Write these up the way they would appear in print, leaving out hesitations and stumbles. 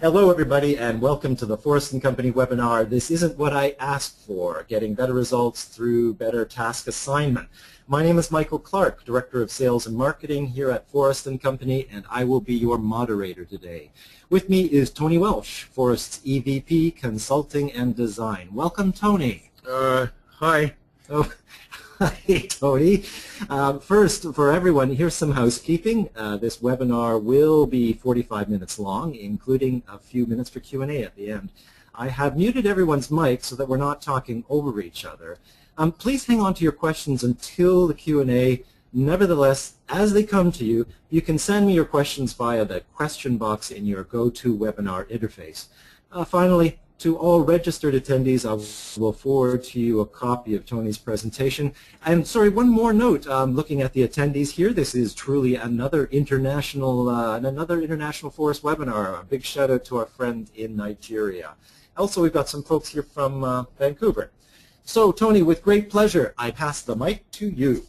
Hello everybody and welcome to the Forrest & Company webinar. This isn't what I asked for, getting better results through better task assignment. My name is Michael Clark, Director of Sales and Marketing here at Forrest & Company, and I will be your moderator today. With me is Tony Welsh, Forrest's EVP, Consulting and Design. Welcome, Tony. Hi. Oh, hi, Tony. First, for everyone, here's some housekeeping. This webinar will be 45 minutes long, including a few minutes for Q&A at the end. I have muted everyone's mic so that we're not talking over each other. Please hang on to your questions until the Q&A. Nevertheless, as they come to you, you can send me your questions via the question box in your GoToWebinar interface. Finally, to all registered attendees, I will forward to you a copy of Tony's presentation. And sorry, one more note. Looking at the attendees here, this is truly another international Forrest webinar. A big shout out to our friend in Nigeria. Also, we've got some folks here from Vancouver. So, Tony, with great pleasure, I pass the mic to you.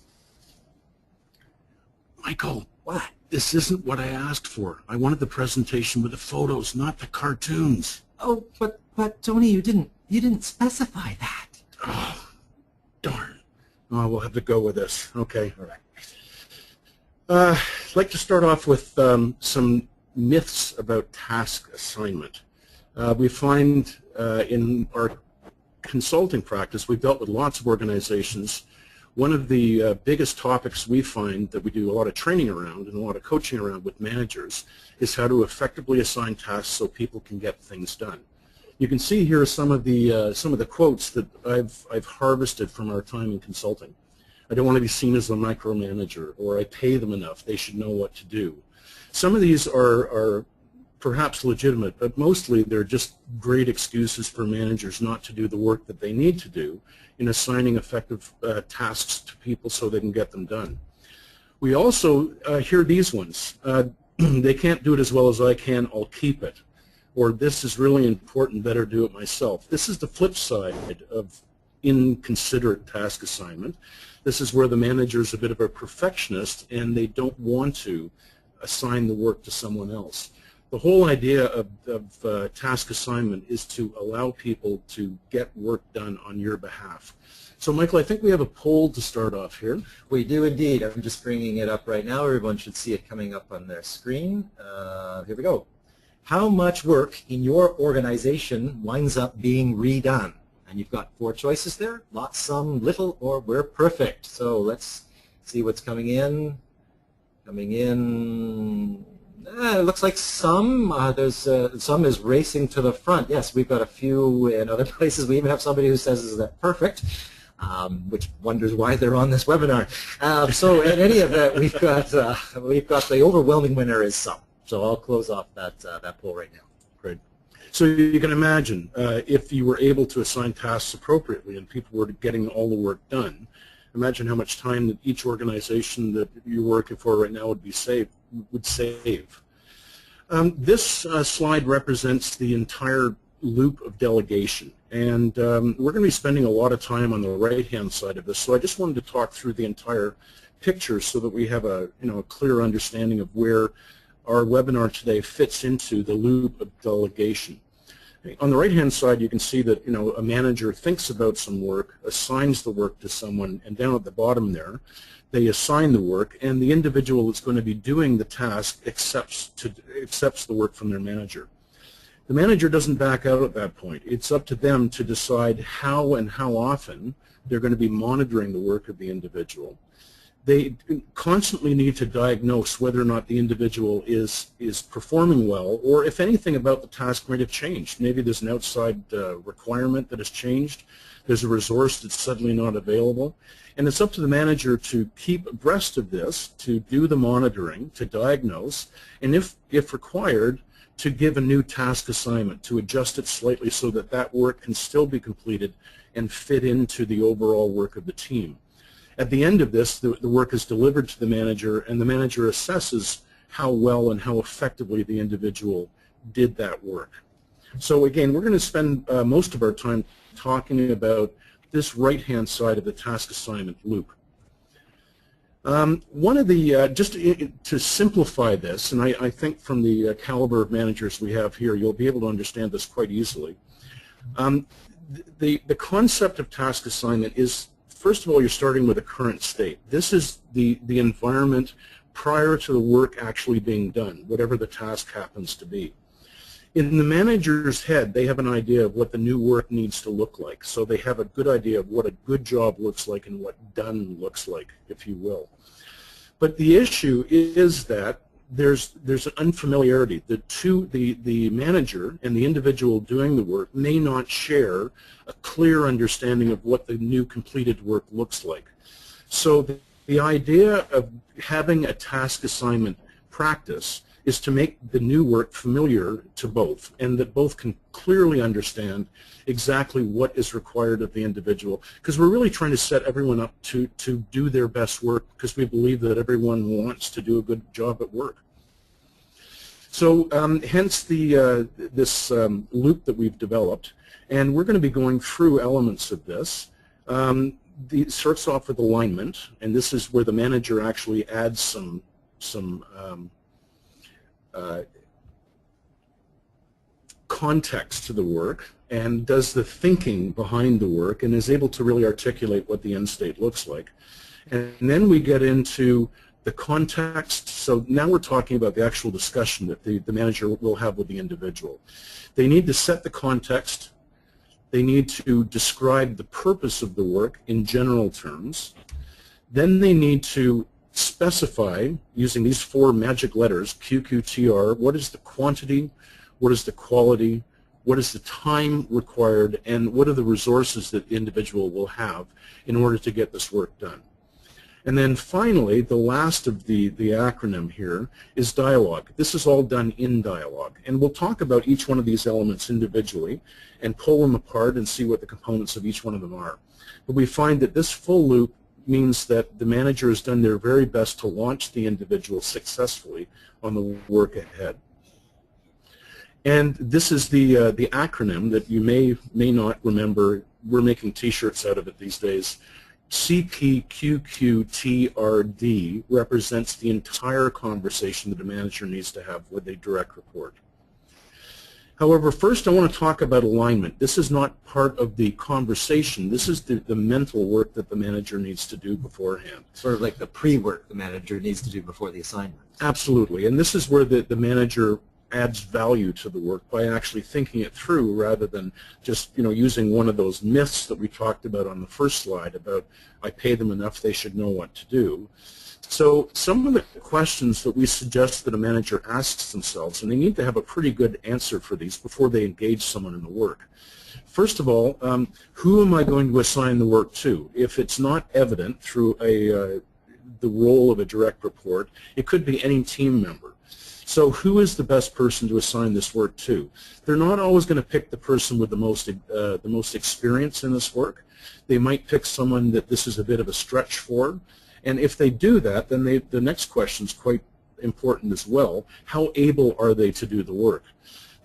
Michael, what? This isn't what I asked for. I wanted the presentation with the photos, not the cartoons. Oh, but Tony, you didn't specify that. Oh, darn. Oh, we'll have to go with this. Okay. All right. I'd like to start off with some myths about task assignment. We find in our consulting practice, we've dealt with lots of organizations. One of the biggest topics we find that we do a lot of training around and a lot of coaching around with managers is how to effectively assign tasks so people can get things done. You can see here some of the quotes that I've harvested from our time in consulting. I don't want to be seen as a micromanager, or I pay them enough, they should know what to do. Some of these are perhaps legitimate, but mostly they're just great excuses for managers not to do the work that they need to do in assigning effective tasks to people so they can get them done. We also hear these ones. They can't do it as well as I can, I'll keep it. Or this is really important, better do it myself. This is the flip side of inconsiderate task assignment. This is where the manager is a bit of a perfectionist and they don't want to assign the work to someone else. The whole idea of task assignment is to allow people to get work done on your behalf. So, Michael, I think we have a poll to start off here. We do indeed. I'm just bringing it up right now. Everyone should see it coming up on their screen. Here we go. How much work in your organization winds up being redone? And you've got 4 choices there. Lots, some, little, or we're perfect. So let's see what's coming in. It looks like some. Some is racing to the front. Yes, we've got a few in other places. We even have somebody who says, is that perfect? Which wonders why they're on this webinar. So in any event, we've got the overwhelming winner is some. So I'll close off that poll right now. Great. So you can imagine if you were able to assign tasks appropriately and people were getting all the work done, imagine how much time that each organization that you're working for right now would save. This slide represents the entire loop of delegation, and we're going to be spending a lot of time on the right-hand side of this. So I just wanted to talk through the entire picture so that we have a clear understanding of where our webinar today fits into the loop of delegation. On the right-hand side, you can see that a manager thinks about some work, assigns the work to someone, and down at the bottom there, they assign the work, and the individual that's going to be doing the task accepts the work from their manager. The manager doesn't back out at that point. It's up to them to decide how and how often they're going to be monitoring the work of the individual. They constantly need to diagnose whether or not the individual is performing well, or if anything about the task might have changed. Maybe there's an outside requirement that has changed. There's a resource that's suddenly not available. And it's up to the manager to keep abreast of this, to do the monitoring, to diagnose, and if required, to give a new task assignment, to adjust it slightly so that that work can still be completed and fit into the overall work of the team. At the end of this, the work is delivered to the manager, and the manager assesses how well and how effectively the individual did that work. So again, we're going to spend most of our time talking about this right-hand side of the task assignment loop. One of the, to simplify this, and I think from the caliber of managers we have here, you'll be able to understand this quite easily. The concept of task assignment is, first of all, you're starting with a current state. This is the environment prior to the work actually being done, whatever the task happens to be. In the manager's head, they have an idea of what the new work needs to look like. So they have a good idea of what a good job looks like and what done looks like, if you will. But the issue is that there's an unfamiliarity. The manager and the individual doing the work may not share a clear understanding of what the new completed work looks like. So the idea of having a task assignment practice is to make the new work familiar to both, and that both can clearly understand exactly what is required of the individual, because we're really trying to set everyone up to do their best work, because we believe that everyone wants to do a good job at work. So hence this loop that we've developed, and we're going to be going through elements of this. It starts off with alignment, and this is where the manager actually adds some context to the work and does the thinking behind the work and is able to really articulate what the end state looks like. And then we get into the context. So now we're talking about the actual discussion that the manager will have with the individual. They need to set the context. They need to describe the purpose of the work in general terms. Then they need to specify, using these 4 magic letters, QQTR, what is the quantity, what is the quality, what is the time required, and what are the resources that the individual will have in order to get this work done. And then finally, the last of the acronym here is dialogue. This is all done in dialogue. And we'll talk about each one of these elements individually and pull them apart and see what the components of each one of them are. But we find that this full loop means that the manager has done their very best to launch the individual successfully on the work ahead. And this is the acronym that you may not remember. We're making T-shirts out of it these days. CPQQTRD represents the entire conversation that a manager needs to have with a direct report. However, first I want to talk about alignment. This is not part of the conversation. This is the mental work that the manager needs to do beforehand. Sort of like the pre-work the manager needs to do before the assignment. Absolutely. And this is where the manager adds value to the work by actually thinking it through rather than just using one of those myths that we talked about on the first slide about I pay them enough, they should know what to do. So some of the questions that we suggest that a manager asks themselves, and they need to have a pretty good answer for these before they engage someone in the work. First of all, who am I going to assign the work to? If it's not evident through the role of a direct report, it could be any team member. So who is the best person to assign this work to? They're not always going to pick the person with the most experience in this work. They might pick someone that this is a bit of a stretch for. And if they do that, then the next question is quite important as well. How able are they to do the work?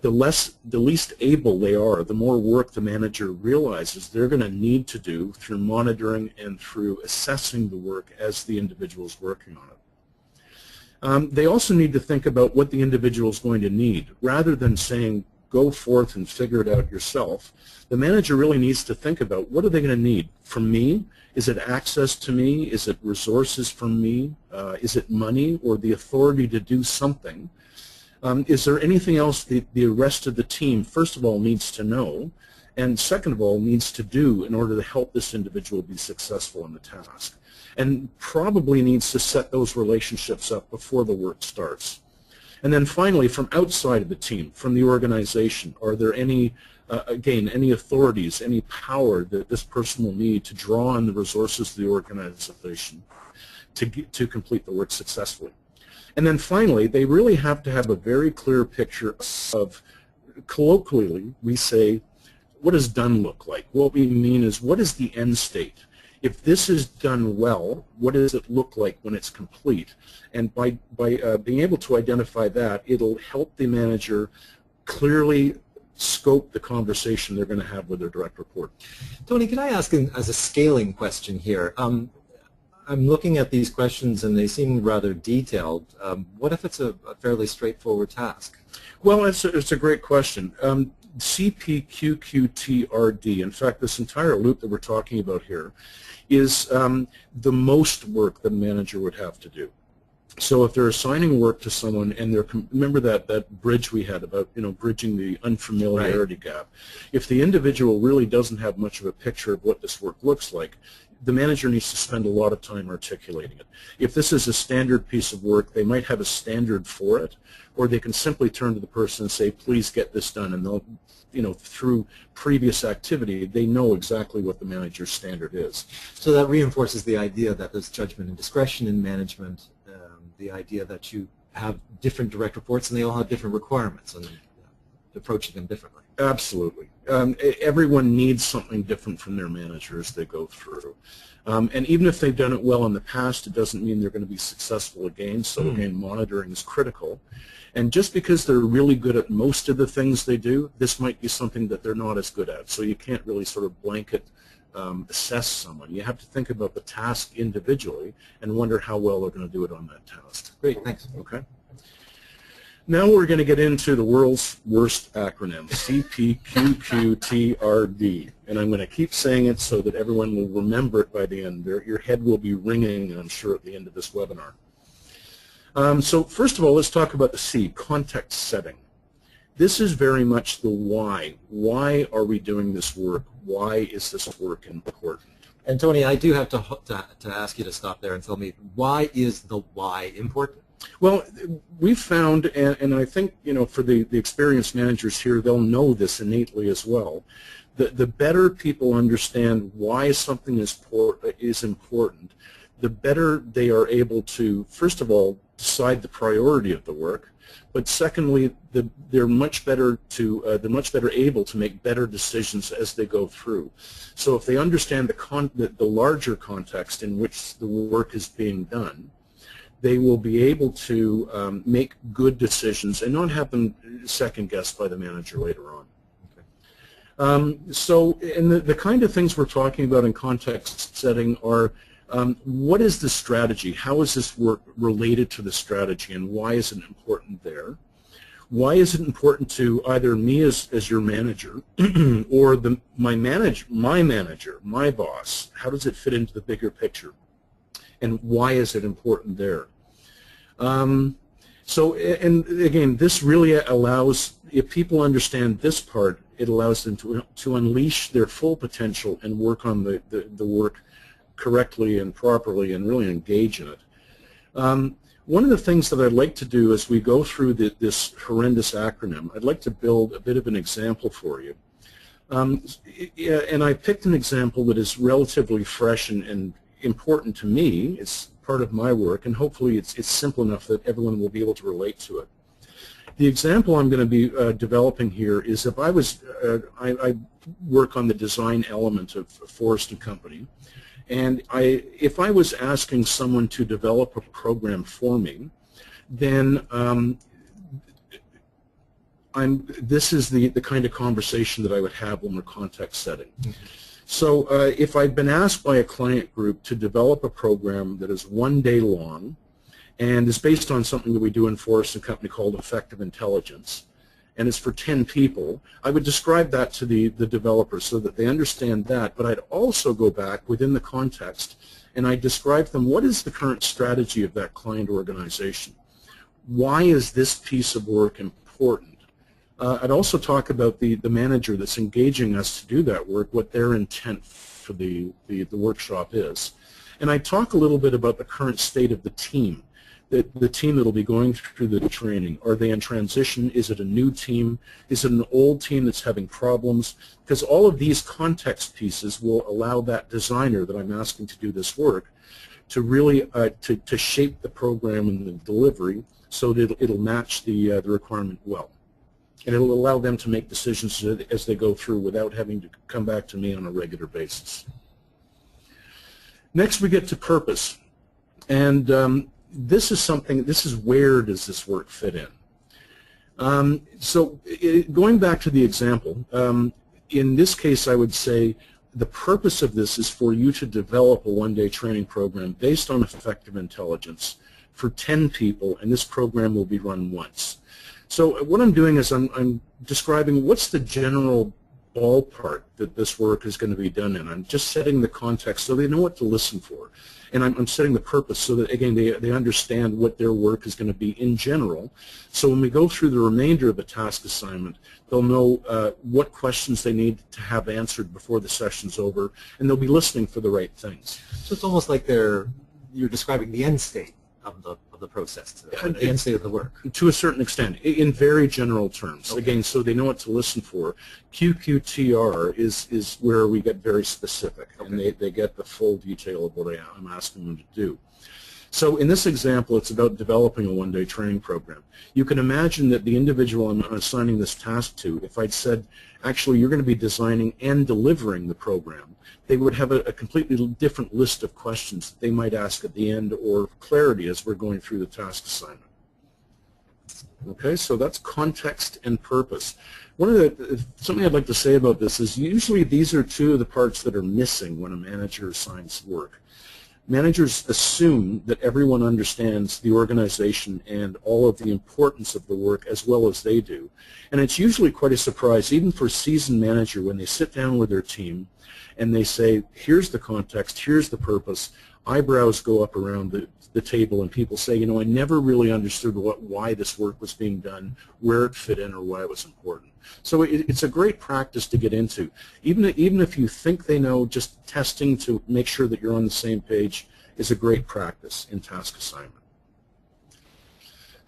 The least able they are, the more work the manager realizes they're going to need to do through monitoring and through assessing the work as the individual is working on it. They also need to think about what the individual is going to need. Rather than saying, go forth and figure it out yourself, the manager really needs to think about what are they going to need from me? Is it access to me? Is it resources from me? Is it money or the authority to do something? Is there anything else the rest of the team, first of all, needs to know, and second of all, needs to do in order to help this individual be successful in the task? And probably needs to set those relationships up before the work starts. And then finally, from outside of the team, from the organization, are there any, again, any authorities, any power that this person will need to draw on the resources of the organization to complete the work successfully? And then finally, they really have to have a very clear picture of, colloquially, we say, what does done look like? What we mean is, what is the end state? If this is done well, what does it look like when it's complete? And by being able to identify that, it'll help the manager clearly scope the conversation they're going to have with their direct report. Tony, can I ask as a scaling question here? I'm I'm looking at these questions and they seem rather detailed. What if it's a fairly straightforward task? Well, it's a great question. CPQQTRD, in fact, this entire loop that we're talking about here is the most work that a manager would have to do. So if they're assigning work to someone and remember that bridge we had about, bridging the unfamiliarity gap. If the individual really doesn't have much of a picture of what this work looks like, the manager needs to spend a lot of time articulating it. If this is a standard piece of work, they might have a standard for it, or they can simply turn to the person and say, please get this done, and they'll, through previous activity, they know exactly what the manager's standard is. So that reinforces the idea that there's judgment and discretion in management, the idea that you have different direct reports and they all have different requirements and approaching them differently. Absolutely. Everyone needs something different from their manager as they go through. And even if they've done it well in the past, it doesn't mean they're going to be successful again. So again, monitoring is critical. And just because they're really good at most of the things they do, this might be something that they're not as good at. So you can't really sort of blanket assess someone. You have to think about the task individually and wonder how well they're going to do it on that task. Great, thanks. Okay. Now we're going to get into the world's worst acronym, CPQQTRD. And I'm going to keep saying it so that everyone will remember it by the end. Your head will be ringing, I'm sure, at the end of this webinar. So first of all, let's talk about the C, context setting. This is very much the why. Why are we doing this work? Why is this work important? And Tony, I do have to ask you to stop there and tell me, why is the why important? Well, we've found, and I think, for the experienced managers here, they'll know this innately as well, the better people understand why something is important, the better they are able to, first of all, decide the priority of the work, but secondly, they're much better able to make better decisions as they go through. So if they understand the larger context in which the work is being done, they will be able to make good decisions and not have them second-guessed by the manager later on. Okay. So, and the kind of things we're talking about in context setting are, what is the strategy? How is this work related to the strategy, and why is it important there? Why is it important to either me as your manager or my manager, my boss? How does it fit into the bigger picture? And why is it important there? So, and again, this really allows, if people understand this part, it allows them to unleash their full potential and work on the work correctly and properly and really engage in it. One of the things that I'd like to do as we go through this horrendous acronym, I'd like to build a bit of an example for you. And I picked an example that is relatively fresh and important to me. It's part of my work, and hopefully it's simple enough that everyone will be able to relate to it. The example I'm going to be developing here is if I I work on the design element of Forrest and Company, and if I was asking someone to develop a program for me, then this is the kind of conversation that I would have when we're context setting. Mm-hmm. So if I've been asked by a client group to develop a program that is 1 day long and is based on something that we do in Forrest and Company called effective intelligence, and it's for 10 people, I would describe that to the developers so that they understand that, but I'd also go back within the context and I'd describe to them what is the current strategy of that client organization. Why is this piece of work important? I'd also talk about the manager that's engaging us to do that work, what their intent for the workshop is. And I talk a little bit about the current state of the team, the team that will be going through the training. Are they in transition? Is it a new team? Is it an old team that's having problems? Because all of these context pieces will allow that designer that I'm asking to do this work to really to shape the program and the delivery so that it'll match the requirement well. And it'll allow them to make decisions as they go through without having to come back to me on a regular basis. Next we get to purpose. And this is where does this work fit in? So going back to the example, in this case I would say, the purpose of this is for you to develop a one-day training program based on effective intelligence for 10 people, and this program will be run once. So what I'm doing is I'm describing what's the general ballpark that this work is going to be done in. I'm just setting the context so they know what to listen for. And I'm setting the purpose so that, again, they understand what their work is going to be in general. So when we go through the remainder of the task assignment, they'll know what questions they need to have answered before the session's over, and they'll be listening for the right things. So it's almost like you're describing the end state of the process, the end state of the work. To a certain extent, in very general terms. Okay. Again, so they know what to listen for. QQTR is where we get very specific, okay, and they get the full detail of what I'm asking them to do. So in this example, it's about developing a one-day training program. You can imagine that the individual I'm assigning this task to, if I'd said, actually, you're going to be designing and delivering the program, they would have a completely different list of questions that they might ask at the end, or clarity as we're going through the task assignment. Okay, so that's context and purpose. Something I'd like to say about this is usually these are two of the parts that are missing when a manager assigns work. Managers assume that everyone understands the organization and all of the importance of the work as well as they do. And it's usually quite a surprise, even for a seasoned manager, when they sit down with their team and they say, here's the context, here's the purpose. Eyebrows go up around the table and people say, you know, I never really understood why this work was being done, where it fit in, or why it was important. So it's a great practice to get into. Even if you think they know, just testing to make sure that you're on the same page is a great practice in task assignment.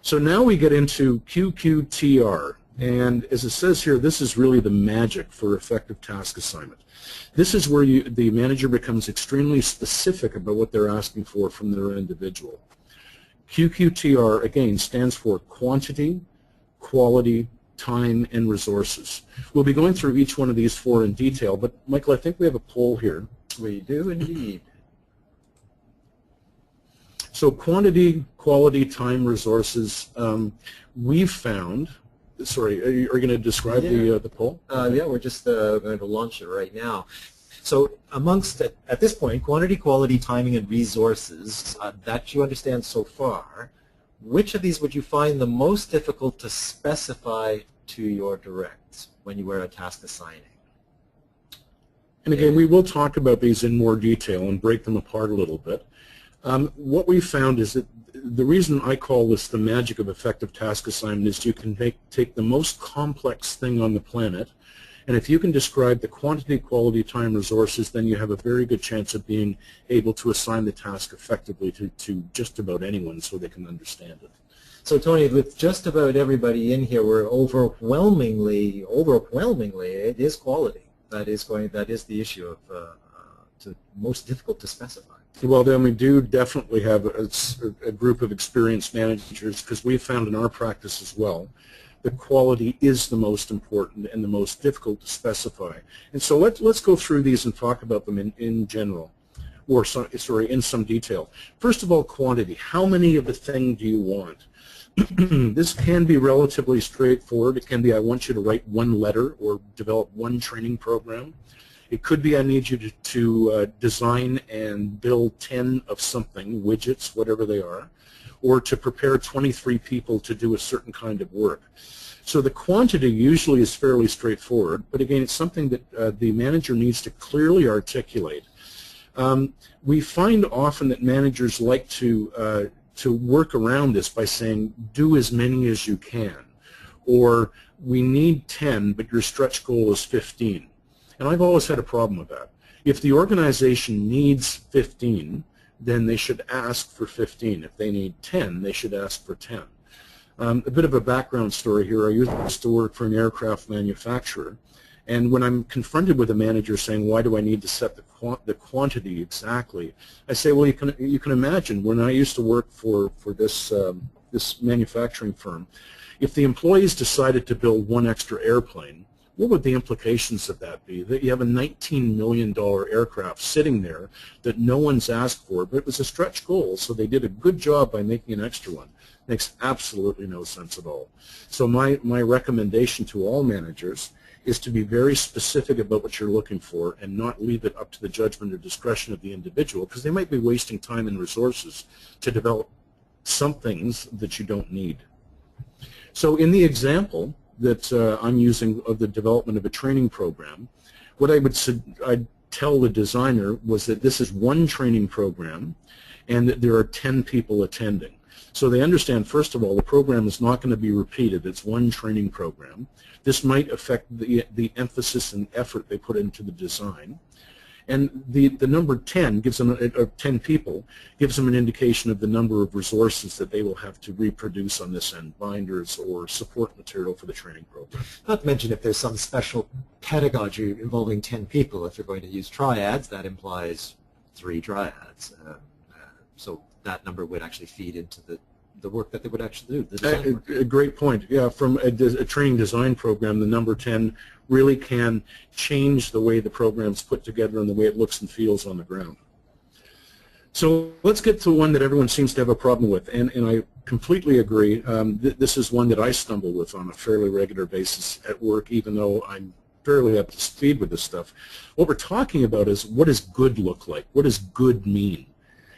So now we get into QQTR. And as it says here, this is really the magic for effective task assignment. This is where the manager becomes extremely specific about what they're asking for from their individual. QQTR, again, stands for quantity, quality, time, and resources. We'll be going through each one of these four in detail, but Michael, I think we have a poll here. We do indeed. So quantity, quality, time, resources, we've found. Sorry, are you going to describe the poll? Yeah, we're just going to launch it right now. So amongst, at this point, quantity, quality, timing, and resources that you understand so far, which of these would you find the most difficult to specify to your directs when you were a task assigning? And again, we will talk about these in more detail and break them apart a little bit. What we found is that the reason I call this the magic of effective task assignment is you can take the most complex thing on the planet, and if you can describe the quantity, quality, time, resources, then you have a very good chance of being able to assign the task effectively to just about anyone so they can understand it. So Tony, with just about everybody in here, we're overwhelmingly, it is quality. That is the issue of most difficult to specify. Well, then we do definitely have a group of experienced managers, because we've found in our practice as well that quality is the most important and the most difficult to specify. And so let's go through these and talk about them in general, or in some detail. First of all, quantity. How many of a thing do you want? This can be relatively straightforward. It can be, I want you to write one letter or develop one training program. It could be, I need you to design and build 10 of something, widgets, whatever they are, or to prepare 23 people to do a certain kind of work. So the quantity usually is fairly straightforward, but again, it's something that the manager needs to clearly articulate. We find often that managers like to work around this by saying, do as many as you can, or we need 10, but your stretch goal is 15. And I've always had a problem with that. If the organization needs 15, then they should ask for 15. If they need 10, they should ask for 10. A bit of a background story here. I used to work for an aircraft manufacturer, and when I'm confronted with a manager saying, why do I need to set the quantity exactly, I say, well, you can imagine when I used to work for this manufacturing firm, if the employees decided to build one extra airplane, what would the implications of that be? That you have a $19 million aircraft sitting there that no one's asked for, but it was a stretch goal, so they did a good job by making an extra one. Makes absolutely no sense at all. So my recommendation to all managers is to be very specific about what you're looking for and not leave it up to the judgment or discretion of the individual, because they might be wasting time and resources to develop some things that you don't need. So in the example that I'm using of the development of a training program, what I'd tell the designer was that this is one training program and that there are 10 people attending. So they understand, first of all, the program is not going to be repeated. It's one training program. This might affect the emphasis and effort they put into the design. And the number 10 gives them, or 10 people, gives them an indication of the number of resources that they will have to reproduce on this end, binders or support material for the training program. Not to mention if there's some special pedagogy involving 10 people, if you're going to use triads, that implies 3 triads. So that number would actually feed into the work that they would actually do. The design work. A great point. Yeah, from a training design program, the number 10 really can change the way the program's put together and the way it looks and feels on the ground. So let's get to one that everyone seems to have a problem with, and I completely agree. This is one that I stumble with on a fairly regular basis at work, even though I'm fairly up to speed with this stuff. What we're talking about is, what does good look like? What does good mean?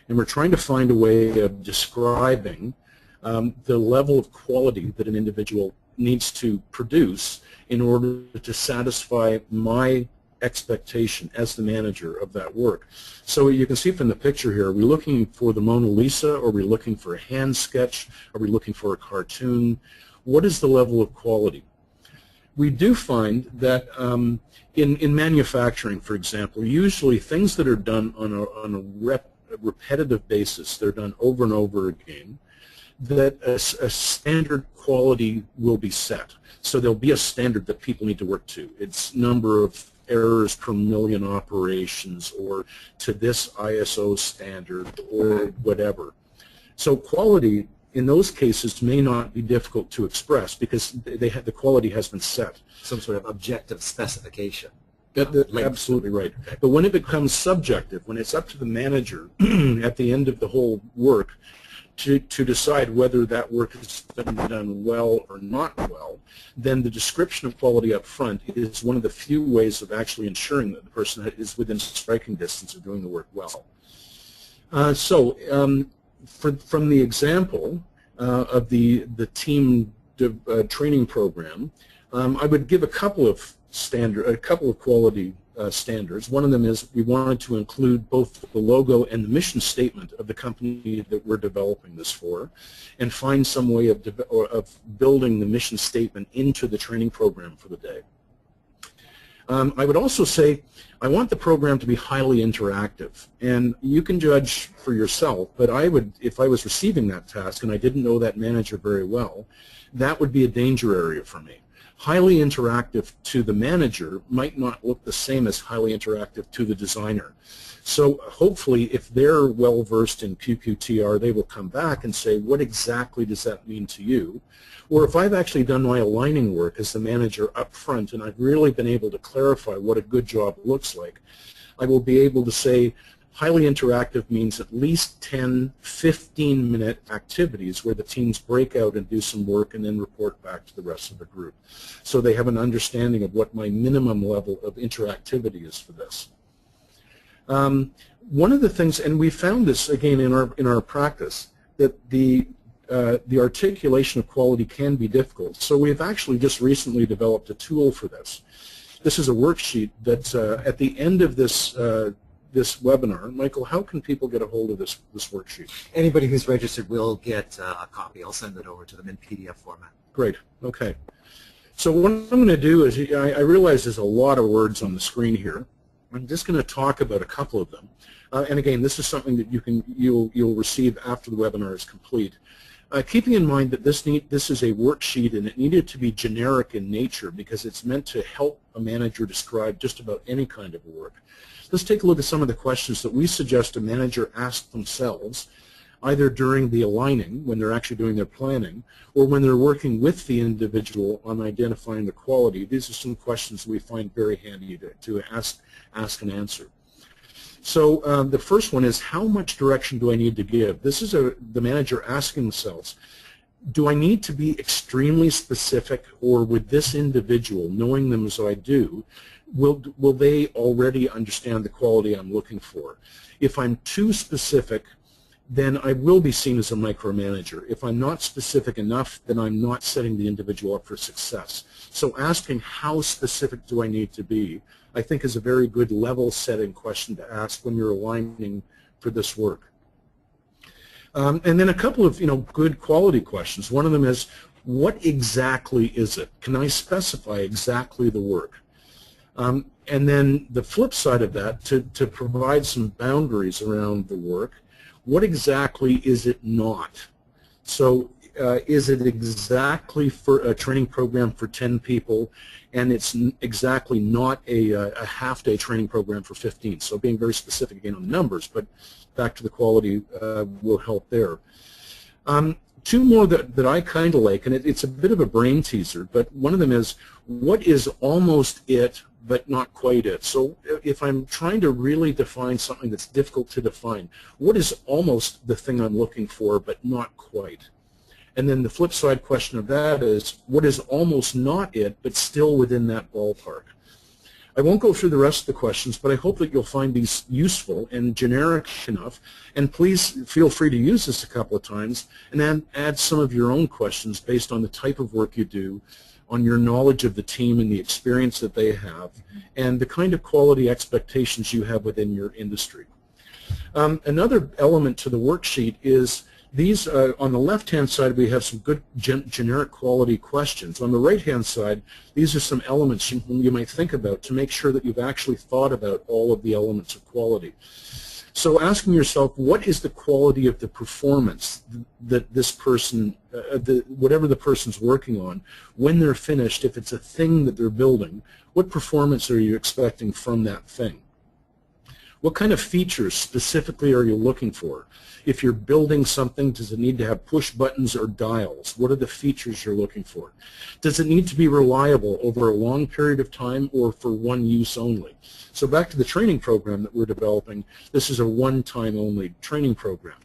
And we're trying to find a way of describing the level of quality that an individual needs to produce in order to satisfy my expectation as the manager of that work. So you can see from the picture here, are we looking for the Mona Lisa? Are we looking for a hand sketch? Are we looking for a cartoon? What is the level of quality? We do find that in manufacturing, for example, usually things that are done on a repetitive basis, they're done over and over again, that a standard quality will be set. So there'll be a standard that people need to work to. It's number of errors per million operations, or to this ISO standard, or whatever. So quality in those cases may not be difficult to express because the quality has been set. Some sort of objective specification. Absolutely right. But when it becomes subjective, when it's up to the manager at the end of the whole work to decide whether that work has been done well or not well, then the description of quality up front is one of the few ways of actually ensuring that the person is within striking distance of doing the work well. From the example of the team training program, I would give a couple of quality standards. One of them is we wanted to include both the logo and the mission statement of the company that we're developing this for, and find some way of building the mission statement into the training program for the day. I would also say I want the program to be highly interactive, and you can judge for yourself, but I would, if I was receiving that task and I didn't know that manager very well, that would be a danger area for me. Highly interactive to the manager might not look the same as highly interactive to the designer. So hopefully if they're well versed in QQTR, they will come back and say, what exactly does that mean to you? Or if I've actually done my aligning work as the manager up front and I've really been able to clarify what a good job looks like, I will be able to say highly interactive means at least 10, 15-minute activities where the teams break out and do some work and then report back to the rest of the group. So they have an understanding of what my minimum level of interactivity is for this. One of the things, and we found this again in our practice, that the articulation of quality can be difficult. So we've actually just recently developed a tool for this. This is a worksheet that at the end of this webinar, Michael, how can people get a hold of this worksheet? Anybody who's registered will get a copy. I'll send it over to them in PDF format. Great. Okay. So what I'm going to do is, I realize there's a lot of words on the screen here. I'm just going to talk about a couple of them. And again, this is something that you'll receive after the webinar is complete. Keeping in mind that this is a worksheet and it needed to be generic in nature because it's meant to help a manager describe just about any kind of work. Let's take a look at some of the questions that we suggest a manager ask themselves, either during the aligning, when they're actually doing their planning, or when they're working with the individual on identifying the quality. These are some questions we find very handy to ask and answer. So the first one is, how much direction do I need to give? This is the manager asking themselves, do I need to be extremely specific, or with this individual, knowing them as I do, will they already understand the quality I'm looking for? If I'm too specific, then I will be seen as a micromanager. If I'm not specific enough, then I'm not setting the individual up for success. So asking how specific do I need to be, I think, is a very good level-setting question to ask when you're aligning for this work. And then a couple of good quality questions. One of them is, what exactly is it? Can I specify exactly the work? And then the flip side of that, to provide some boundaries around the work, what exactly is it not? So is it exactly for a training program for 10 people, and it's exactly not a half-day training program for 15? So being very specific again on numbers, but back to the quality will help there. Two more that I kind of like, and it's a bit of a brain teaser, but one of them is, what is almost it but not quite it? So if I'm trying to really define something that's difficult to define, what is almost the thing I'm looking for but not quite? And then the flip side question of that is, what is almost not it but still within that ballpark? I won't go through the rest of the questions, but I hope that you'll find these useful and generic enough. And please feel free to use this a couple of times and then add some of your own questions based on the type of work you do, on your knowledge of the team and the experience that they have, and the kind of quality expectations you have within your industry. Another element to the worksheet is these, on the left-hand side, we have some good generic quality questions. On the right-hand side, these are some elements you might think about to make sure that you've actually thought about all of the elements of quality. So asking yourself, what is the quality of the performance that this person, whatever the person's working on, when they're finished, if it's a thing that they're building, what performance are you expecting from that thing? What kind of features specifically are you looking for? If you're building something, does it need to have push buttons or dials? What are the features you're looking for? Does it need to be reliable over a long period of time or for one use only? So back to the training program that we're developing, this is a one-time only training program.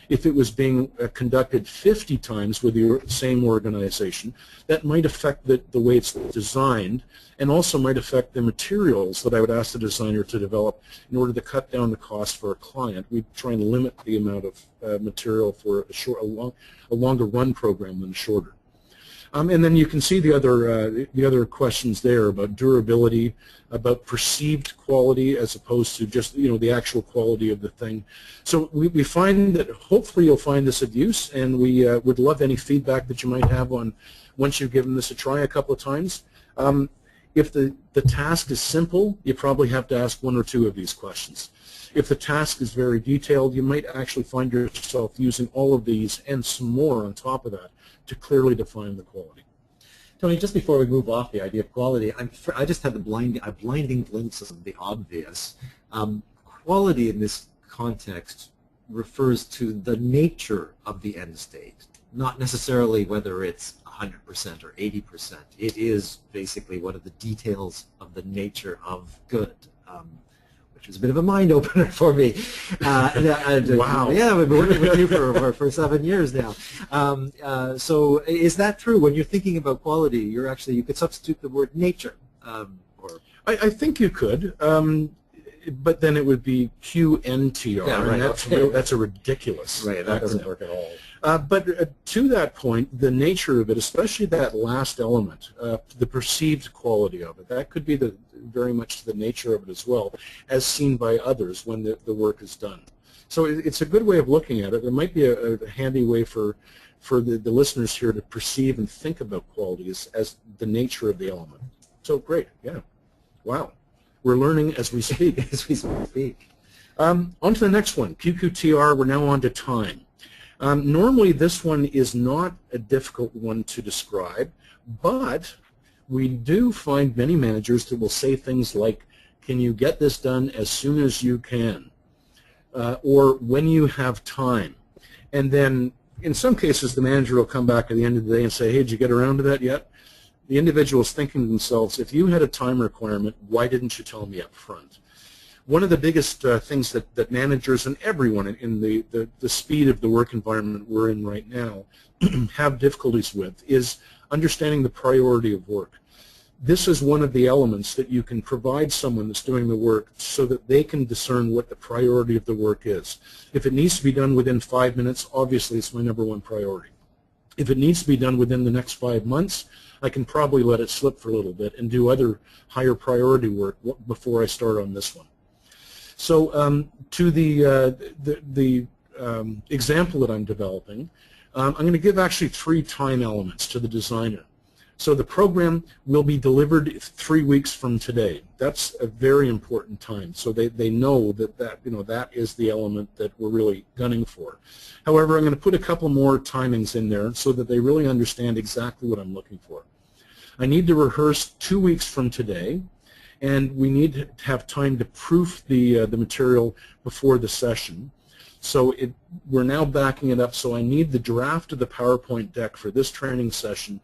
If it was being conducted 50 times with the same organization, that might affect the way it's designed, and also might affect the materials that I would ask the designer to develop in order to cut down the cost for a client. We try and limit the amount of material for a longer run program than a shorter. And then you can see the other questions there about durability, about perceived quality as opposed to just the actual quality of the thing. So we find that hopefully you'll find this of use, and we would love any feedback that you might have on once you've given this a try a couple of times. If the task is simple, you probably have to ask one or two of these questions. If the task is very detailed, you might actually find yourself using all of these and some more on top of that to clearly define the quality. Tony, just before we move off the idea of quality, I just had a blinding glimpse of the obvious. Quality in this context refers to the nature of the end state, not necessarily whether it's 100% or 80%. It is basically one of the details of the nature of good. Which was a bit of a mind opener for me. Wow. Yeah, we've been working with you for 7 years now. So is that true? When you're thinking about quality, you could substitute the word nature. I think you could, but then it would be QNTR, yeah, right. And that's a ridiculous. Right, that doesn't work at all. But to that point, the nature of it, especially that last element, the perceived quality of it, that could be very much the nature of it as well, as seen by others when the work is done. So it's a good way of looking at it. It might be a handy way for the listeners here to perceive and think about quality as the nature of the element. So great, yeah. Wow. We're learning as we speak. As we speak. On to the next one, QQTR. We're now on to time. Normally this one is not a difficult one to describe, but we do find many managers that will say things like, can you get this done as soon as you can, or when you have time. And then in some cases the manager will come back at the end of the day and say, hey, did you get around to that yet? The individual is thinking to themselves, if you had a time requirement, why didn't you tell me up front? One of the biggest things that managers and everyone in the speed of the work environment we're in right now have difficulties with is understanding the priority of work. This is one of the elements that you can provide someone that's doing the work so that they can discern what the priority of the work is. If it needs to be done within 5 minutes, obviously it's my #1 priority. If it needs to be done within the next 5 months, I can probably let it slip for a little bit and do other higher priority work before I start on this one. So to the example that I'm developing, I'm going to give actually 3 time elements to the designer. So the program will be delivered 3 weeks from today. That's a very important time. So they know that is the element that we're really gunning for. However, I'm going to put a couple more timings in there so that they really understand exactly what I'm looking for. I need to rehearse 2 weeks from today, and we need to have time to proof the material before the session. So we're now backing it up, so I need the draft of the PowerPoint deck for this training session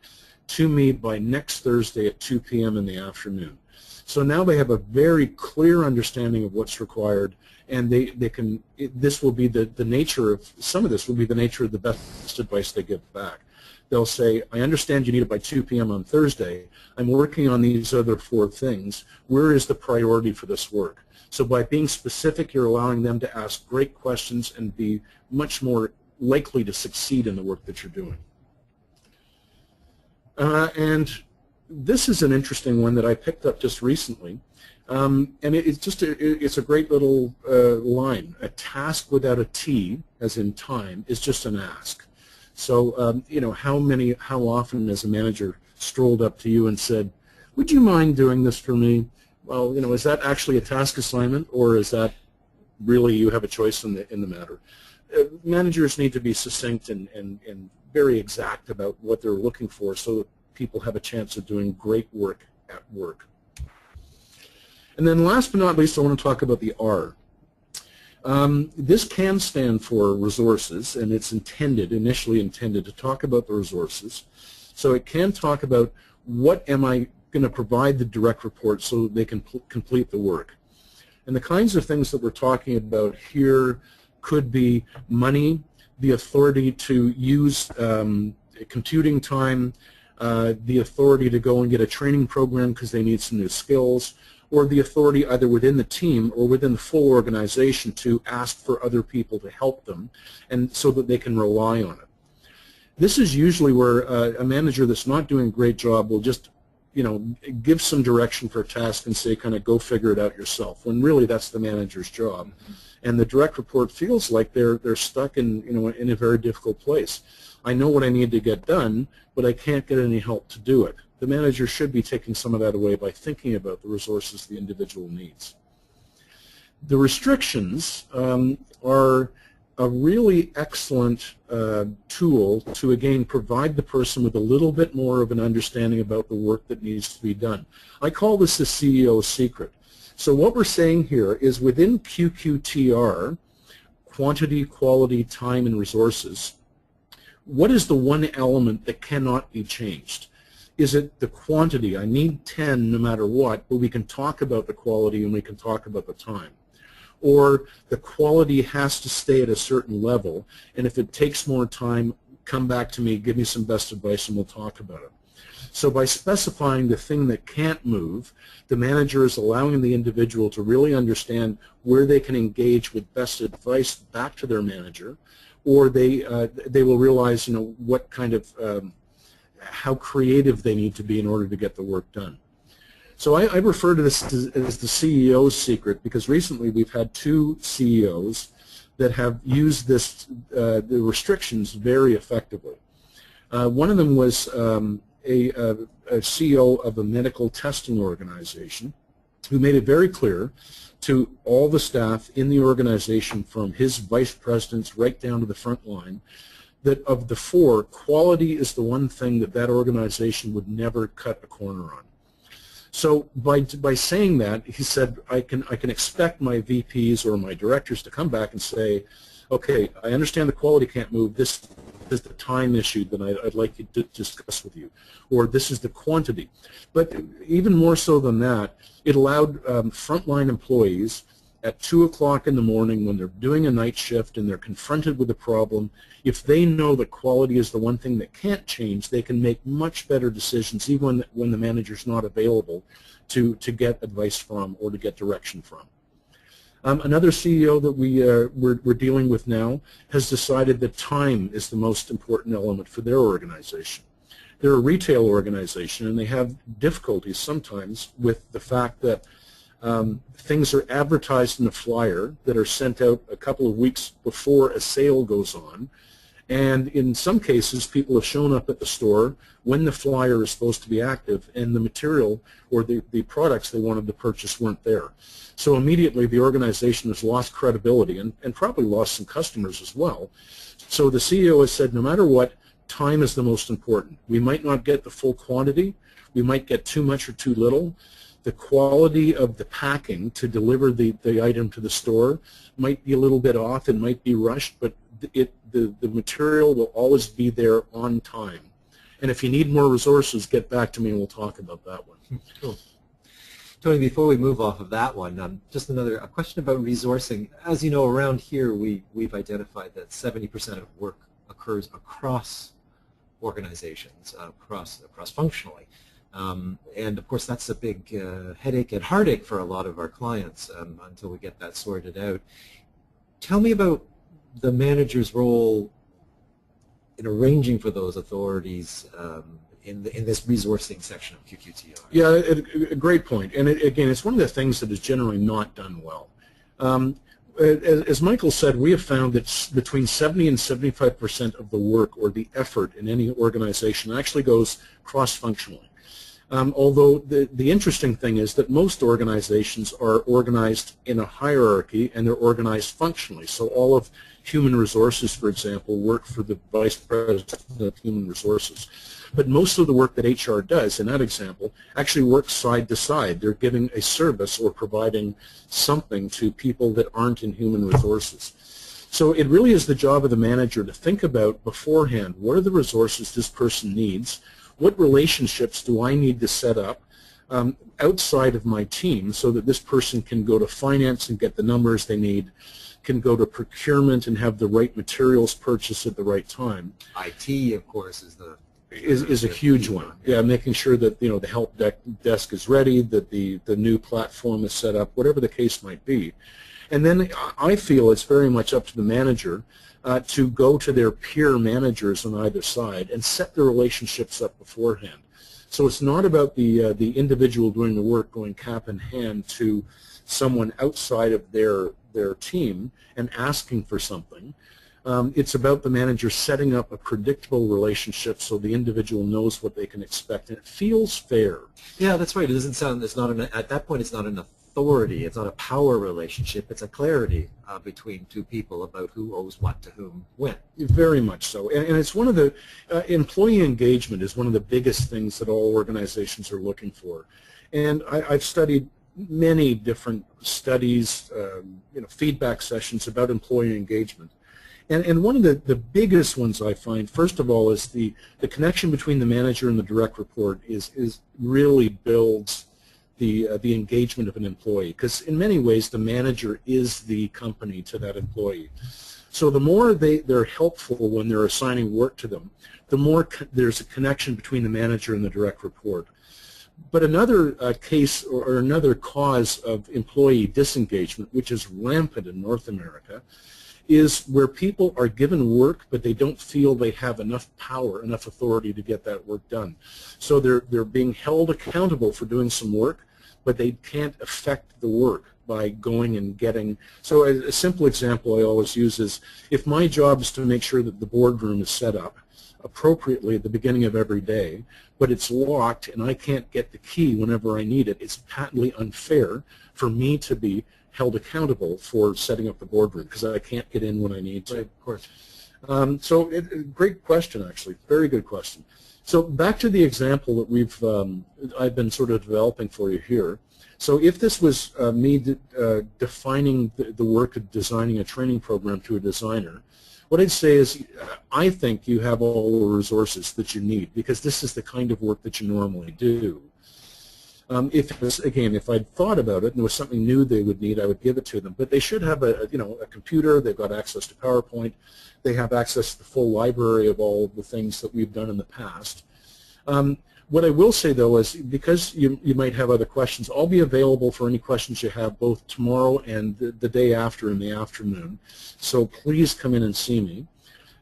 to me by next Thursday at 2 p.m. in the afternoon. So now they have a very clear understanding of what's required, and this will be the nature of, some of this will be the nature of the best advice they give back. They'll say, I understand you need it by 2 p.m. on Thursday. I'm working on these other 4 things. Where is the priority for this work? So by being specific, you're allowing them to ask great questions and be much more likely to succeed in the work that you're doing. And this is an interesting one that I picked up just recently. And it's a great little line. A task without a T, as in time, is just an ask. So, how often has a manager strolled up to you and said, would you mind doing this for me? Well, is that actually a task assignment, or is that really you have a choice in the matter? Managers need to be succinct and very exact about what they're looking for so that people have a chance of doing great work at work. And then last but not least, I want to talk about the R. This can stand for resources, and it's initially intended to talk about the resources. So it can talk about what am I going to provide the direct report so that they can complete the work. And the kinds of things that we're talking about here could be money, the authority to use computing time, the authority to go and get a training program because they need some new skills, or the authority either within the team or within the full organization to ask for other people to help them, and so that they can rely on it. This is usually where a manager that's not doing a great job will just give some direction for a task and say, kind of go figure it out yourself, when really that's the manager's job. And the direct report feels like they're stuck in a very difficult place. I know what I need to get done, but I can't get any help to do it. The manager should be taking some of that away by thinking about the resources the individual needs. The restrictions are a really excellent tool to, again, provide the person with a little bit more of an understanding about the work that needs to be done. I call this the CEO's secret. So what we're saying here is within QQTR, quantity, quality, time, and resources, what is the one element that cannot be changed? Is it the quantity? I need 10 no matter what, but we can talk about the quality and we can talk about the time. Or the quality has to stay at a certain level, and if it takes more time, come back to me, give me some best advice, and we'll talk about it. So by specifying the thing that can't move, the manager is allowing the individual to really understand where they can engage with best advice back to their manager, or they will realize what kind of how creative they need to be in order to get the work done. So I refer to this as the CEO's secret because recently we've had 2 CEOs that have used the restrictions very effectively. One of them was a CEO of a medical testing organization who made it very clear to all the staff in the organization, from his vice presidents right down to the front line, that of the 4, quality is the one thing that organization would never cut a corner on. So by saying that, he said, I can expect my VPs or my directors to come back and say, okay, I understand the quality can't move. This is the time issue that I'd like you to discuss with you, or this is the quantity. But even more so than that, it allowed frontline employees at 2 o'clock in the morning when they're doing a night shift and they're confronted with a problem, if they know that quality is the one thing that can't change, they can make much better decisions even when the manager's not available to get advice from or to get direction from. Another CEO that we're dealing with now has decided that time is the most important element for their organization. They're a retail organization, and they have difficulties sometimes with the fact that things are advertised in a flyer that are sent out a couple of weeks before a sale goes on, and in some cases people have shown up at the store when the flyer is supposed to be active and the material or the products they wanted to purchase weren't there. So immediately the organization has lost credibility and probably lost some customers as well. So the CEO has said no matter what, time is the most important. We might not get the full quantity, we might get too much or too little. The quality of the packing to deliver the item to the store might be a little bit off, it might be rushed, but the material will always be there on time. And if you need more resources, get back to me and we'll talk about that one. Cool. Tony, before we move off of that one, just a question about resourcing. As you know, around here we've identified that 70% of work occurs across organizations, cross-functionally. And of course that's a big headache and heartache for a lot of our clients until we get that sorted out. Tell me about the manager's role in arranging for those authorities in this resourcing section of QQTR. Yeah, a great point. And again, it's one of the things that is generally not done well. As Michael said, we have found that between 70 and 75% of the work or the effort in any organization actually goes cross-functionally. Although the interesting thing is that most organizations are organized in a hierarchy and they're organized functionally. So all of human resources, for example, work for the vice president of human resources. But most of the work that HR does, in that example, actually works side to side. They're giving a service or providing something to people that aren't in human resources. So it really is the job of the manager to think about beforehand, what are the resources this person needs? What relationships do I need to set up outside of my team so that this person can go to finance and get the numbers they need, can go to procurement and have the right materials purchased at the right time. IT, of course, is a huge one. Yeah, making sure that the help desk is ready, that the new platform is set up, whatever the case might be. And then I feel it's very much up to the manager to go to their peer managers on either side and set the relationships up beforehand. So it's not about the individual doing the work going cap in hand to someone outside of their team and asking for something. It's about the manager setting up a predictable relationship so the individual knows what they can expect and it feels fair. Yeah, that's right. It doesn't sound. It's not at that point. It's not an authority. It's not a power relationship. It's a clarity between two people about who owes what to whom when. Very much so. And it's one of the employee engagement is one of the biggest things that all organizations are looking for. And I've studied many different studies, feedback sessions about employee engagement. And one of the biggest ones I find, first of all, is the connection between the manager and the direct report is really builds the engagement of an employee, because in many ways the manager is the company to that employee. So the more they're helpful when they're assigning work to them, the more there's a connection between the manager and the direct report. But another case or another cause of employee disengagement, which is rampant in North America, is where people are given work but they don't feel they have enough power, enough authority to get that work done. So they're being held accountable for doing some work, but they can't affect the work by going and getting. So a simple example I always use is if my job is to make sure that the boardroom is set up appropriately at the beginning of every day, but it's locked and I can't get the key whenever I need it, it's patently unfair for me to be held accountable for setting up the boardroom because I can't get in when I need to. Right, of course. So great question, actually. Very good question. So back to the example that I've been sort of developing for you here. So if this was me defining the work of designing a training program to a designer, what I'd say is I think you have all the resources that you need because this is the kind of work that you normally do. If I'd thought about it and there was something new they would need, I would give it to them. But they should have a computer. They've got access to PowerPoint. They have access to the full library of all of the things that we've done in the past. What I will say, though, is because you might have other questions, I'll be available for any questions you have both tomorrow and the day after in the afternoon. So please come in and see me.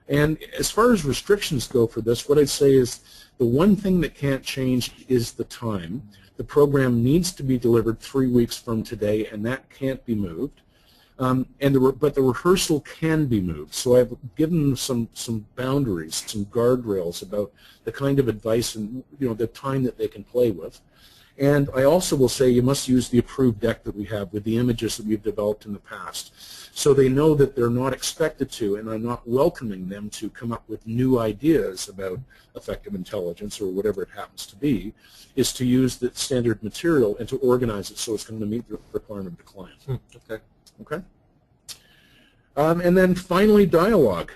And as far as restrictions go for this, what I'd say is the one thing that can't change is the time. The program needs to be delivered 3 weeks from today, and that can't be moved. But the rehearsal can be moved. So I've given them some boundaries, some guardrails about the kind of advice and the time that they can play with. And I also will say you must use the approved deck that we have with the images that we've developed in the past. So they know that they're not expected to, and I'm not welcoming them to come up with new ideas about effective intelligence or whatever it happens to be, is to use the standard material and to organize it so it's going to meet the requirement of the client. Okay. Okay. And then finally, dialogue.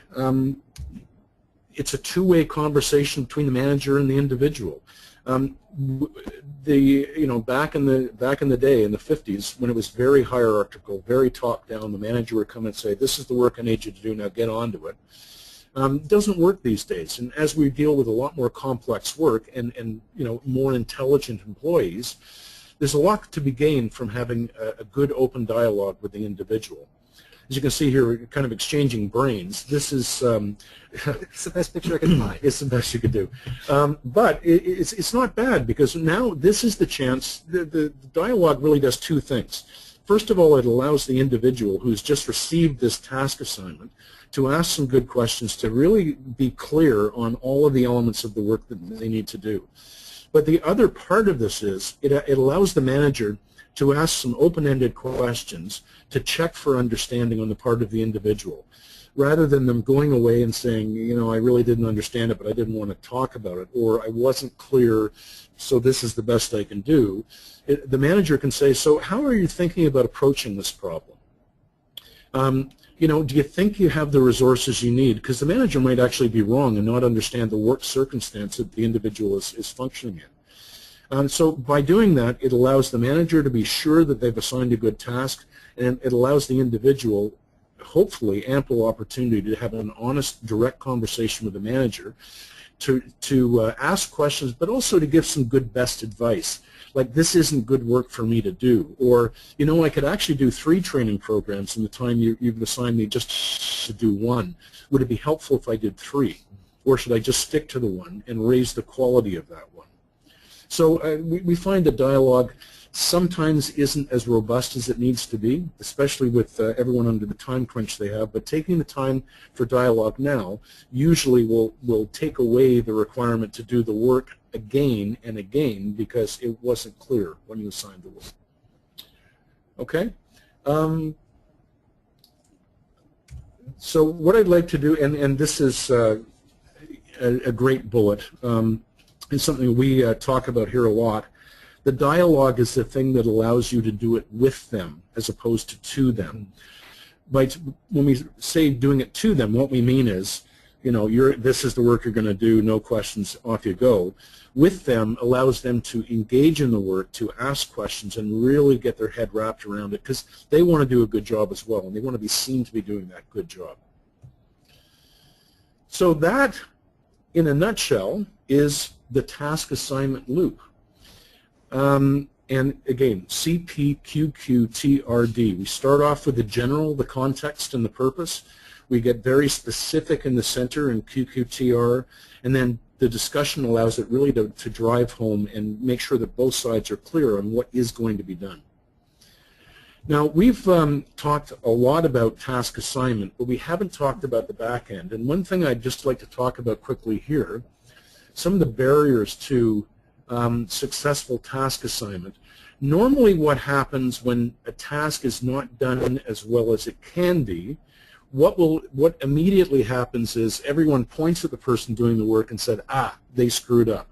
It's a two-way conversation between the manager and the individual. Back in the day, in the 50s, when it was very hierarchical, very top-down, the manager would come and say, "This is the work I need you to do. Now get on to it." It doesn't work these days. And as we deal with a lot more complex work and more intelligent employees, there's a lot to be gained from having a good open dialogue with the individual. As you can see here, we're kind of exchanging brains. This is it's the best picture I could find. It's the best you could do. But it's not bad, because now this is the chance. The dialogue really does two things. First of all, it allows the individual who's just received this task assignment to ask some good questions, to really be clear on all of the elements of the work that they need to do. But the other part of this is it allows the manager to ask some open-ended questions to check for understanding on the part of the individual, rather than them going away and saying, I really didn't understand it, but I didn't want to talk about it, or I wasn't clear, so this is the best I can do. The manager can say, so how are you thinking about approaching this problem? Do you think you have the resources you need? Because the manager might actually be wrong and not understand the work circumstance that the individual is functioning in. So by doing that, it allows the manager to be sure that they've assigned a good task, and it allows the individual, hopefully, ample opportunity to have an honest, direct conversation with the manager, to ask questions, but also to give some good best advice. Like, this isn't good work for me to do, or, I could actually do 3 training programs in the time you've assigned me just to do 1. Would it be helpful if I did 3? Or should I just stick to the 1 and raise the quality of that 1? So we find that dialogue sometimes isn't as robust as it needs to be, especially with everyone under the time crunch they have. But taking the time for dialogue now usually will take away the requirement to do the work again and again, because it wasn't clear when you assigned the work. Okay? So what I'd like to do, and this is a great bullet, it's something we talk about here a lot. The dialogue is the thing that allows you to do it with them as opposed to them. When we say doing it to them, what we mean is, this is the work you're going to do, no questions, off you go. With them allows them to engage in the work, to ask questions, and really get their head wrapped around it, because they want to do a good job as well, and they want to be seen to be doing that good job. So that, in a nutshell, is the task assignment loop. And again, CPQQTRD. We start off with the general, the context, and the purpose. We get very specific in the center in QQTR, and then the discussion allows it really to drive home and make sure that both sides are clear on what is going to be done. Now, we've talked a lot about task assignment, but we haven't talked about the back end. And one thing I'd just like to talk about quickly here, some of the barriers to successful task assignment. Normally what happens when a task is not done as well as it can be, what immediately happens is everyone points at the person doing the work and said, they screwed up.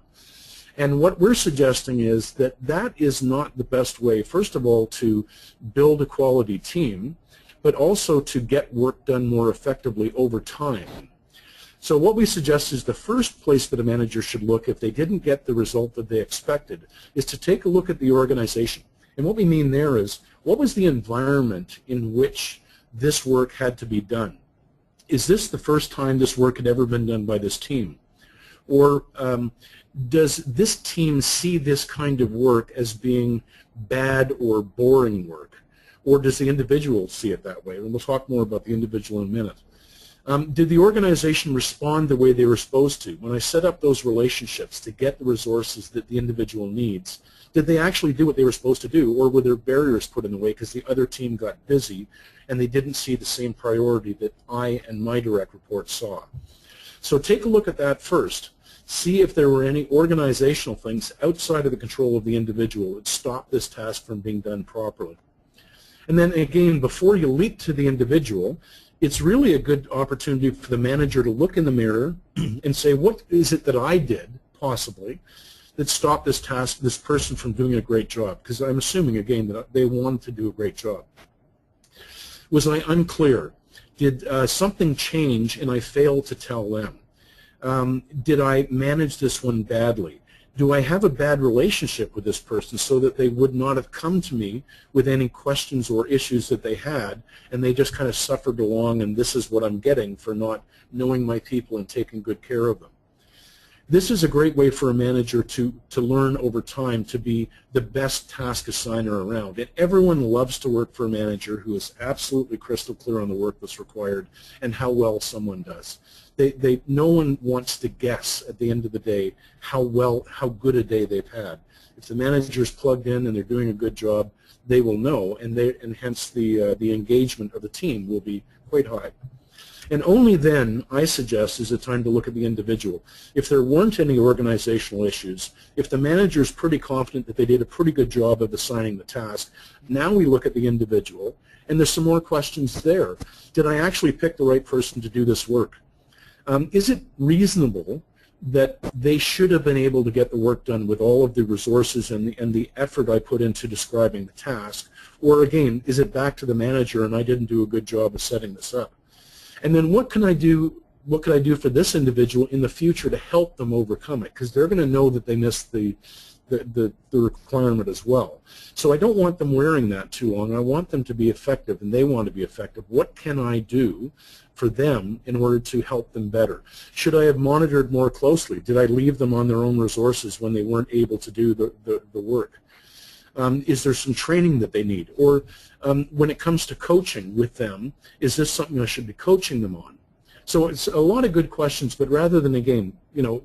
And what we're suggesting is that that is not the best way, first of all, to build a quality team, but also to get work done more effectively over time. So what we suggest is the first place that a manager should look if they didn't get the result that they expected is to take a look at the organization. And what we mean there is, what was the environment in which this work had to be done? Is this the first time this work had ever been done by this team? Or does this team see this kind of work as being bad or boring work? Or does the individual see it that way? And we'll talk more about the individual in a minute. Did the organization respond the way they were supposed to? When I set up those relationships to get the resources that the individual needs, did they actually do what they were supposed to do, or were there barriers put in the way because the other team got busy and they didn't see the same priority that I and my direct reports saw? So take a look at that first. See if there were any organizational things outside of the control of the individual that stopped this task from being done properly. And then again, before you leap to the individual, it's really a good opportunity for the manager to look in the mirror and say, what is it that I did, possibly, that stopped this task, this person from doing a great job? Because I'm assuming, again, that they wanted to do a great job. Was I unclear? Did something change and I failed to tell them? Did I manage this one badly? Do I have a bad relationship with this person so that they would not have come to me with any questions or issues that they had, and they just kind of suffered along, and this is what I'm getting for not knowing my people and taking good care of them? This is a great way for a manager to learn over time to be the best task assigner around. And everyone loves to work for a manager who is absolutely crystal clear on the work that's required and how well someone does. No one wants to guess at the end of the day how good a day they've had. If the manager's plugged in and they're doing a good job, they will know, and hence the engagement of the team will be quite high. And only then, I suggest, is it time to look at the individual. If there weren't any organizational issues, if the manager's pretty confident that they did a pretty good job of assigning the task, now we look at the individual, and there's some more questions there. Did I actually pick the right person to do this work? Is it reasonable that they should have been able to get the work done with all of the resources and the effort I put into describing the task? Or again, is it back to the manager and I didn't do a good job of setting this up? And then what can I do for this individual in the future to help them overcome it? Because they're going to know that they missed the requirement as well. So I don't want them wearing that too long. I want them to be effective, and they want to be effective. What can I do for them in order to help them better? Should I have monitored more closely? Did I leave them on their own resources when they weren't able to do the work? Is there some training that they need? Or when it comes to coaching with them, is this something I should be coaching them on? So it's a lot of good questions, but rather than, again,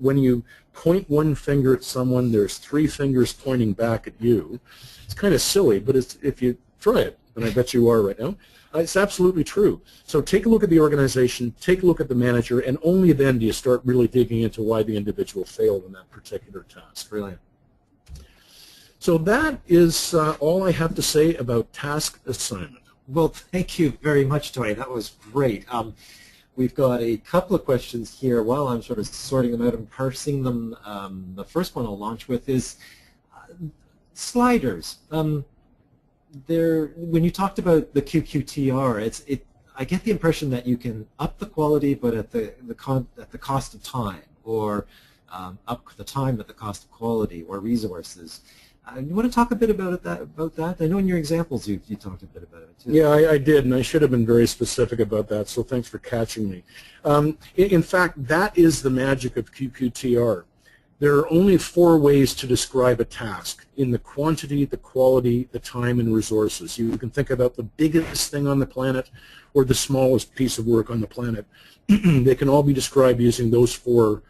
when you point one finger at someone, there's three fingers pointing back at you. It's kind of silly, but if you try it, and I bet you are right now, it's absolutely true. So take a look at the organization, take a look at the manager, and only then do you start really digging into why the individual failed in that particular task. Brilliant. So that is all I have to say about task assignment. Well, thank you very much, Tony. That was great. We've got a couple of questions here while I'm sort of sorting them out and parsing them. The first one I'll launch with is sliders. When you talked about the QQTR, I get the impression that you can up the quality, but at the cost of time, or up the time at the cost of quality or resources. You want to talk a bit about that? I know in your examples you talked a bit about it too. Yeah, I did, and I should have been very specific about that, so thanks for catching me. In fact, that is the magic of QQTR. There are only 4 ways to describe a task: in the quantity, the quality, the time, and resources. You can think about the biggest thing on the planet or the smallest piece of work on the planet. They can all be described using those four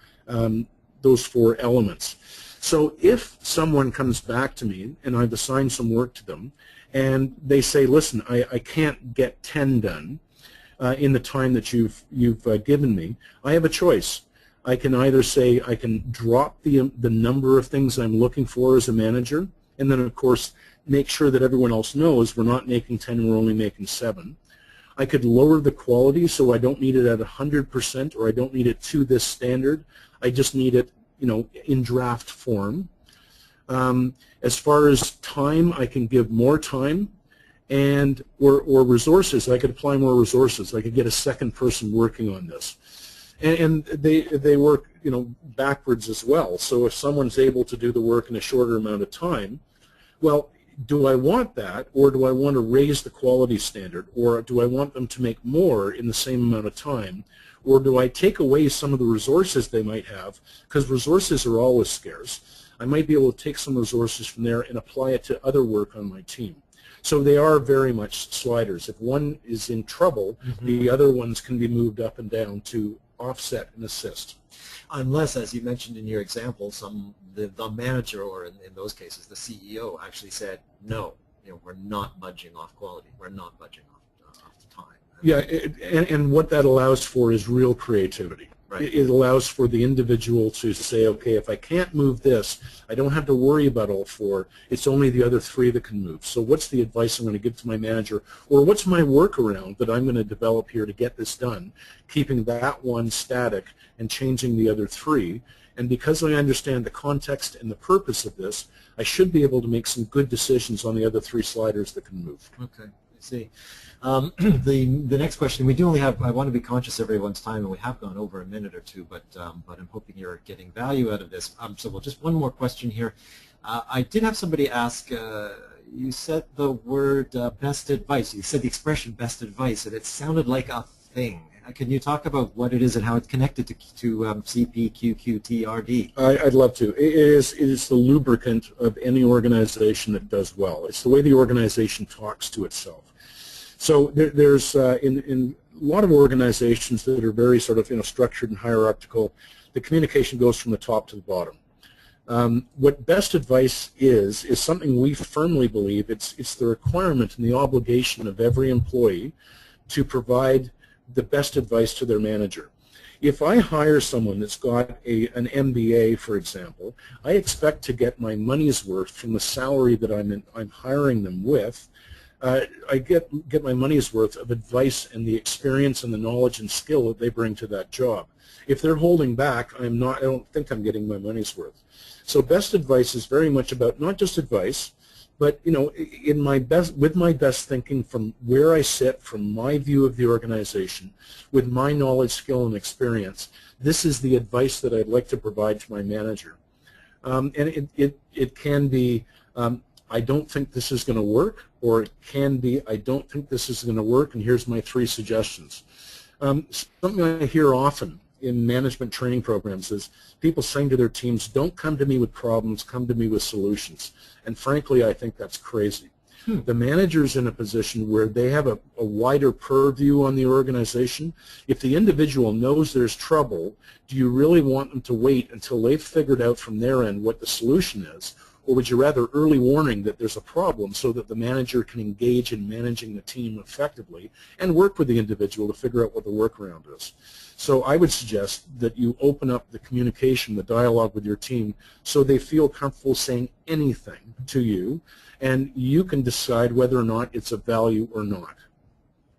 elements. So if someone comes back to me and I've assigned some work to them and they say, listen, I can't get 10 done in the time that you've given me, I have a choice. I can either say I can drop the number of things I'm looking for as a manager, and then of course make sure that everyone else knows we're not making 10, we're only making 7. I could lower the quality so I don't need it at 100%, or I don't need it to this standard. I just need it in draft form. As far as time, I can give more time, or resources. I could apply more resources. I could get a second person working on this. and they work, you know, backwards as well. So if someone's able to do the work in a shorter amount of time, well, do I want that, or do I want to raise the quality standard, or do I want them to make more in the same amount of time, or do I take away some of the resources they might have, because resources are always scarce. I might be able to take some resources from there and apply it to other work on my team. So they are very much sliders. If one is in trouble, the other ones can be moved up and down to offset and assist. Unless, as you mentioned in your example, the manager, or in those cases the CEO, actually said, no, you know, we're not budging off quality. We're not budging off the time. Yeah, and what that allows for is real creativity. Right. It allows for the individual to say, okay, if I can't move this, I don't have to worry about all four. It's only the other three that can move. So what's the advice I'm going to give to my manager, or what's my workaround that I'm going to develop here to get this done, keeping that one static and changing the other three. And because I understand the context and the purpose of this, I should be able to make some good decisions on the other three sliders that can move. Okay, I see. The next question, we do only have, I want to be conscious of everyone's time, and we have gone over a minute or two, but I'm hoping you're getting value out of this. So we'll just one more question here. I did have somebody ask, you said the word best advice, you said the expression best advice, and it sounded like a thing. Can you talk about what it is and how it's connected to CPQQTRD? I'd love to. It is the lubricant of any organization that does well. It's the way the organization talks to itself. So there's in a lot of organizations that are very sort of, you know, structured and hierarchical, the communication goes from the top to the bottom. What best advice is something we firmly believe it's the requirement and the obligation of every employee to provide the best advice to their manager. If I hire someone that's got an MBA, for example, I expect to get my money's worth from the salary that I'm hiring them with. I get my money's worth of advice and the experience and the knowledge and skill that they bring to that job. If they're holding back, I don't think I'm getting my money's worth. So best advice is very much about not just advice, but, you know, with my best thinking from where I sit, from my view of the organization, with my knowledge, skill, and experience, this is the advice that I'd like to provide to my manager. And it can be, I don't think this is going to work, or it can be, I don't think this is going to work, and here's my 3 suggestions. Something I hear often in management training programs is people saying to their teams, don't come to me with problems, come to me with solutions. And frankly, I think that's crazy. The manager's in a position where they have a wider purview on the organization. If the individual knows there's trouble, do you really want them to wait until they've figured out from their end what the solution is? Or would you rather early warning that there's a problem so that the manager can engage in managing the team effectively and work with the individual to figure out what the workaround is? So I would suggest that you open up the communication, the dialogue with your team, so they feel comfortable saying anything to you, and you can decide whether or not it's of value or not.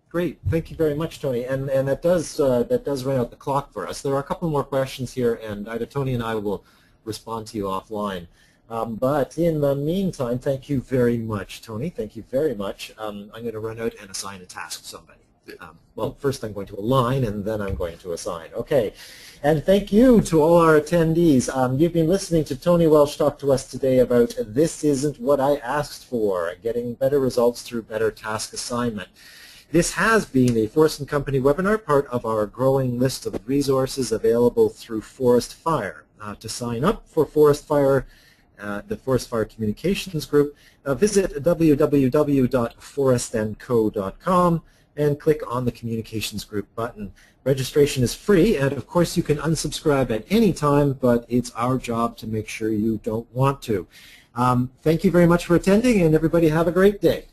Great, thank you very much, Tony. And that does run out the clock for us. There are a couple more questions here, and either Tony and I will respond to you offline. But in the meantime, thank you very much, Tony. Thank you very much. I'm going to run out and assign a task to somebody. Well, first I'm going to align, and then I'm going to assign. Okay. And thank you to all our attendees. You've been listening to Tony Welsh talk to us today about This Isn't What I Asked For, getting better results through better task assignment. This has been a Forrest & Company webinar, part of our growing list of resources available through Forrest Fire. To sign up for Forrest Fire, the Forrest Fire Communications Group, visit www.forrestandco.com and click on the Communications Group button. Registration is free, and of course you can unsubscribe at any time, but it's our job to make sure you don't want to. Thank you very much for attending, and everybody have a great day.